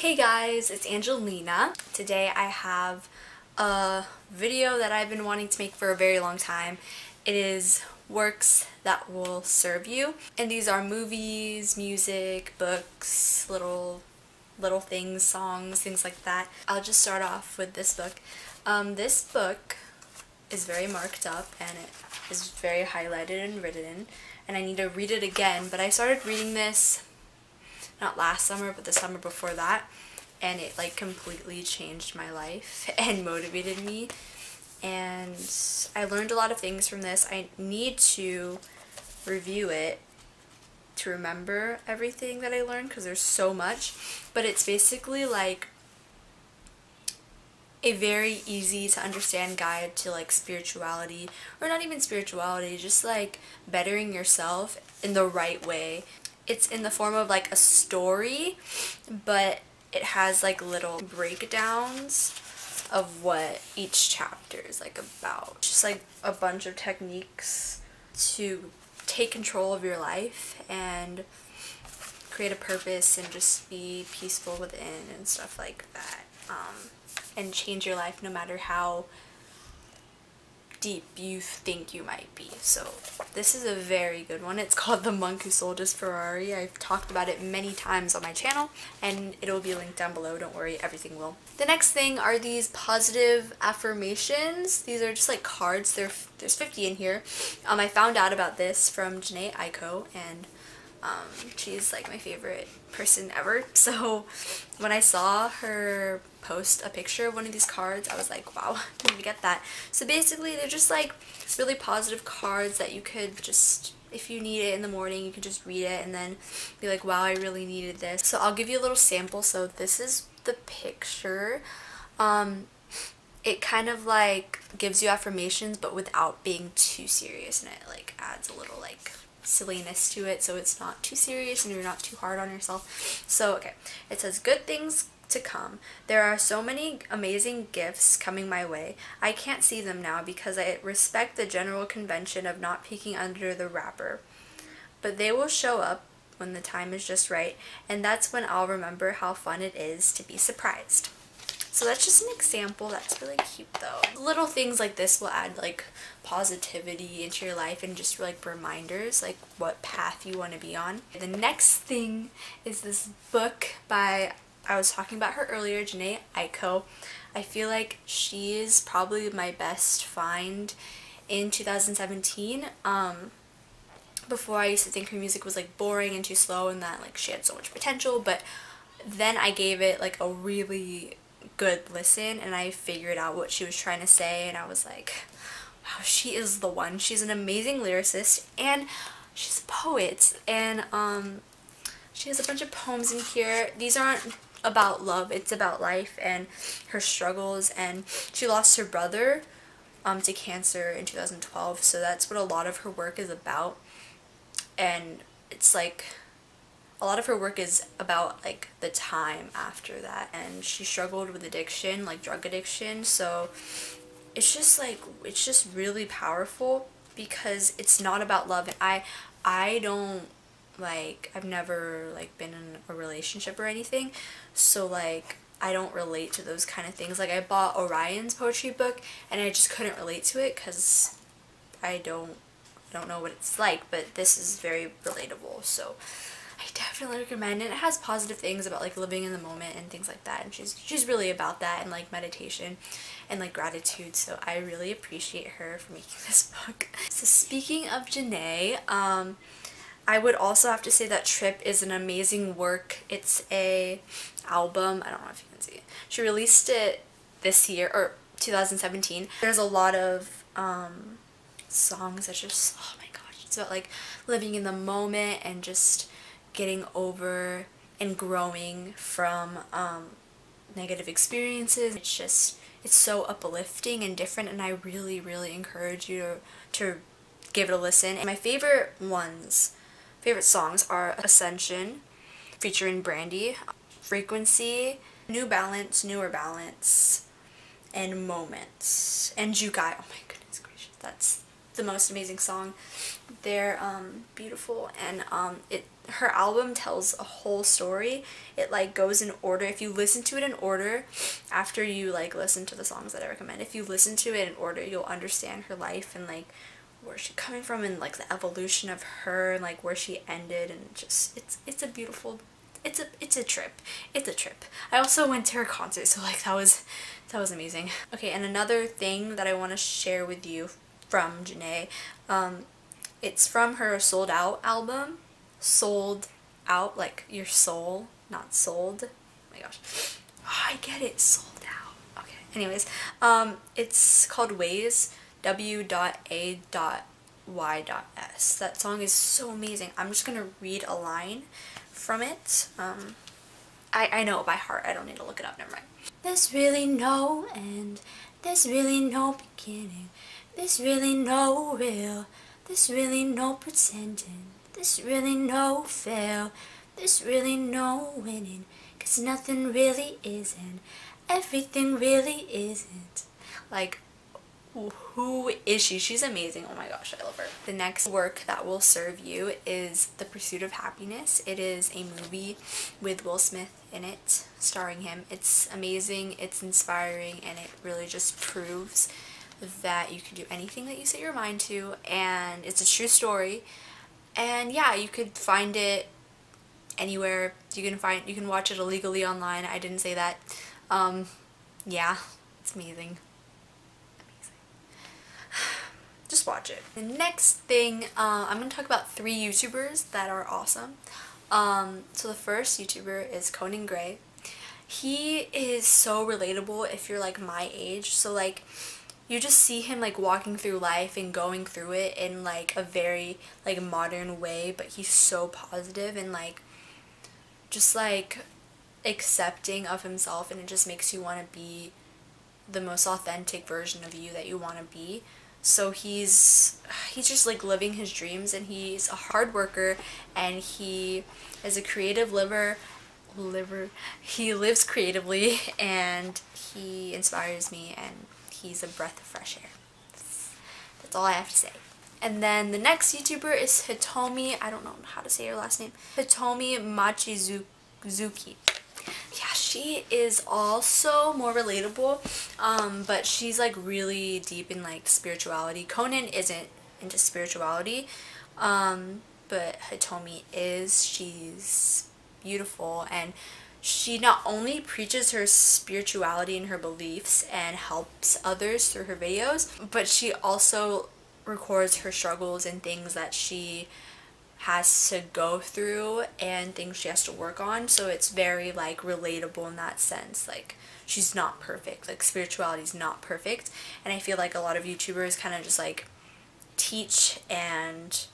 Hey guys, it's Angelina. Today I have a video that I've been wanting to make for a very long time. It is works that will serve you, and these are movies, music, books, little things, songs, things like that. I'll just start off with this book. This book is very marked up and it is very highlighted and written, and I need to read it again, but I started reading this not last summer but the summer before that, and it like completely changed my life and motivated me, and I learned a lot of things from this. I need to review it to remember everything that I learned because there's so much, but it's basically like a very easy to understand guide to like spirituality, or not even spirituality, just like bettering yourself in the right way. It's in the form of like a story, but it has like little breakdowns of what each chapter is like about. Just like a bunch of techniques to take control of your life and create a purpose and just be peaceful within and stuff like that, and change your life no matter how deep you think you might be. So this is a very good one. It's called The Monk Who Sold His Ferrari. I've talked about it many times on my channel and it'll be linked down below. Don't worry, everything will. The next thing are these positive affirmations. These are just like cards. There's 50 in here. I found out about this from Jhene Aiko, and she's like my favorite person ever. So when I saw her post a picture of one of these cards, I was like, wow, I need to get that. So basically they're just like really positive cards that you could just, if you need it in the morning, you can just read it and then be like, wow, I really needed this. So I'll give you a little sample. So this is the picture. It kind of like gives you affirmations but without being too serious, and it like adds a little like silliness to it, so it's not too serious and you're not too hard on yourself. So okay, it says, good things to come. There are so many amazing gifts coming my way. I can't see them now because I respect the general convention of not peeking under the wrapper, but they will show up when the time is just right, and that's when I'll remember how fun it is to be surprised. So that's just an example. That's really cute though. Little things like this will add like positivity into your life and just like reminders like what path you want to be on. The next thing is this book by, I was talking about her earlier, Jhene Aiko. I feel like she is probably my best find in 2017. Before I used to think her music was like boring and too slow and that like she had so much potential, but then I gave it like a really good listen and I figured out what she was trying to say, and I was like, wow, she is the one. She's an amazing lyricist and she's a poet, and she has a bunch of poems in here. These aren't about love, it's about life and her struggles, and she lost her brother to cancer in 2012, so that's what a lot of her work is about. And it's like a lot of her work is about like the time after that, and she struggled with addiction, like drug addiction, so it's just like, it's just really powerful because it's not about love. And I don't like, I've never like been in a relationship or anything, so like I don't relate to those kind of things. Like I bought Orion's poetry book and I just couldn't relate to it because I don't know what it's like, but this is very relatable, so I definitely recommend it. It has positive things about like living in the moment and things like that, and she's really about that, and like meditation and like gratitude, so I really appreciate her for making this book. So speaking of Jhene, I would also have to say that Trip is an amazing work. It's a album. I don't know if you can see it. She released it this year, or 2017. There's a lot of songs that just, oh my gosh, it's about like living in the moment and just getting over and growing from negative experiences. It's just, it's so uplifting and different, and I really encourage you to give it a listen. And my favorite songs are Ascension featuring Brandy, Frequency, New Balance, Newer Balance, and Moments, and Jukai. Oh my goodness gracious, the most amazing song. They're beautiful, and her album tells a whole story. It like goes in order. If you listen to it in order, after you like listen to the songs that I recommend, if you listen to it in order, you'll understand her life and like where she's coming from and like the evolution of her and like where she ended, and just it's a beautiful, it's a trip. It's a trip. I also went to her concert, so like that was amazing. Okay, and another thing that I want to share with you from Jhene, it's from her Sold Out album. Sold out, like your soul, not sold. Oh my gosh. Oh, I get it. Sold out. Okay. Anyways, it's called Eyez, W.A.Y.S. That song is so amazing. I'm just gonna read a line from it. I know it by heart. I don't need to look it up. Never mind. There's really no end. There's really no beginning. There's really no real. There's really no pretending. There's really no fail. There's really no winning. 'Cause nothing really isn't. Everything really isn't. Like, who is she? She's amazing. Oh my gosh, I love her. The next work that will serve you is The Pursuit of Happiness. It is a movie with Will Smith in it, starring him. It's amazing, it's inspiring, and it really just proves that you can do anything that you set your mind to, and it's a true story. And yeah, you could find it anywhere. You can watch it illegally online. I didn't say that. Yeah, it's amazing. Just watch it. The next thing, I'm going to talk about 3 YouTubers that are awesome. So the first YouTuber is Conan Gray. He is so relatable if you're like my age. So like, you just see him like walking through life and going through it in like a very like modern way, but he's so positive and like just like accepting of himself, and it just makes you want to be the most authentic version of you that you want to be. So he's just like living his dreams, and he's a hard worker, and he is a creative he lives creatively, and he inspires me, and he's a breath of fresh air. That's all I have to say. And then the next YouTuber is Hitomi, I don't know how to say her last name, Hitomi Mochizuki. Yeah, she is also more relatable, but she's like really deep in like spirituality. Conan isn't into spirituality, but Hitomi is. She's beautiful, and she not only preaches her spirituality and her beliefs and helps others through her videos, but she also records her struggles and things that she has to go through and things she has to work on. So it's very like relatable in that sense. Like, she's not perfect. Like, spirituality is not perfect, and I feel like a lot of YouTubers kind of just like teach and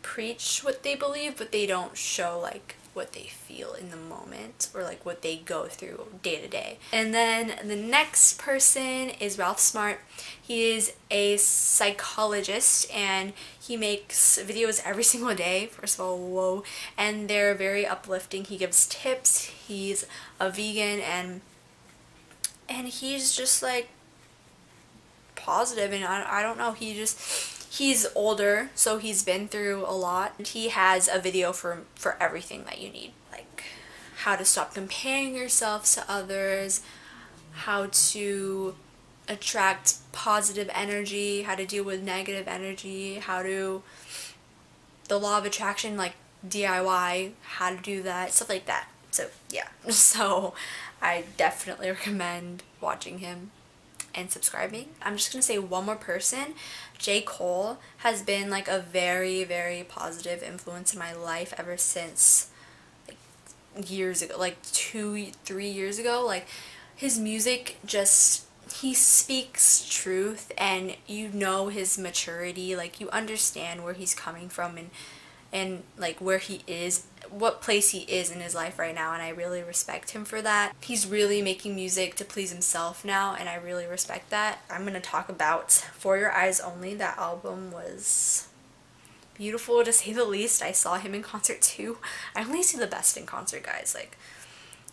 preach what they believe, but they don't show like what they feel in the moment or like what they go through day to day. And then the next person is Ralph Smart. He is a psychologist, and he makes videos every single day. First of all, whoa, and they're very uplifting. He gives tips. He's a vegan, and he's just like positive, and I don't know, he's older, so he's been through a lot. He has a video for everything that you need, like how to stop comparing yourself to others, how to attract positive energy, how to deal with negative energy, the law of attraction, like DIY, how to do that, stuff like that. So yeah, so I definitely recommend watching him and subscribing. I'm just gonna say one more person. J. Cole has been like a very, very positive influence in my life ever since like years ago, like 2-3 years ago. Like, his music just, he speaks truth, and you know his maturity, like you understand where he's coming from and like where he is, what place he is in his life right now, and I really respect him for that. He's really making music to please himself now, and I really respect that. I'm gonna talk about For Your Eyes Only. That album was beautiful, to say the least. I saw him in concert too. I only see the best in concert, guys. Like,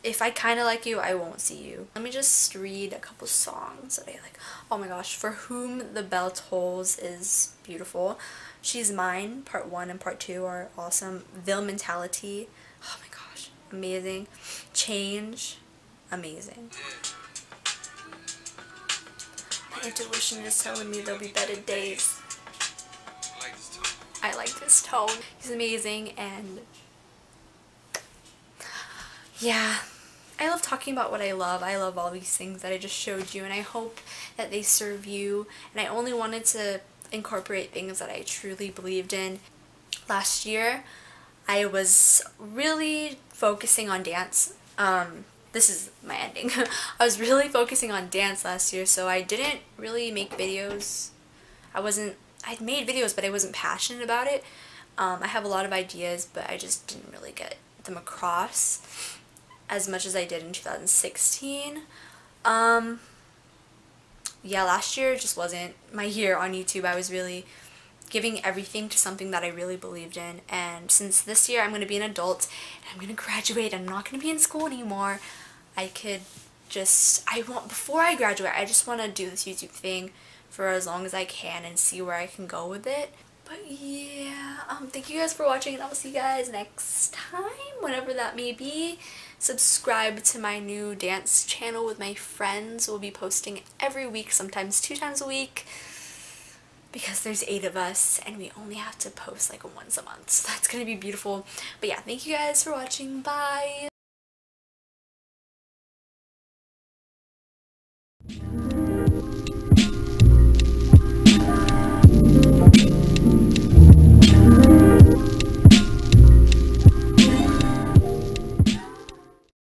if I kind of like you, I won't see you. Let me just read a couple songs that I like. Oh my gosh, For Whom the Bell Tolls is beautiful. She's Mine, part 1 and part 2 are awesome. Vil Mentality, oh my gosh, amazing. Change, amazing. My intuition is telling me there'll be better days. I like this tone. He's amazing, and yeah, I love talking about what I love. I love all these things that I just showed you, and I hope that they serve you. And I only wanted to incorporate things that I truly believed in. Last year, I was really focusing on dance. This is my ending. I was really focusing on dance last year, so I didn't really make videos. I'd made videos, but I wasn't passionate about it. I have a lot of ideas, but I just didn't really get them across as much as I did in 2016. Yeah, last year just wasn't my year on YouTube. I was really giving everything to something that I really believed in, and since this year I'm going to be an adult and I'm going to graduate, I'm not going to be in school anymore, before I graduate, I just want to do this YouTube thing for as long as I can and see where I can go with it. But yeah, thank you guys for watching, and I will see you guys next time, whenever that may be. Subscribe to my new dance channel with my friends. We'll be posting every week, sometimes 2 times a week, because there's 8 of us and we only have to post like once a month. So that's gonna be beautiful. But yeah, thank you guys for watching. Bye!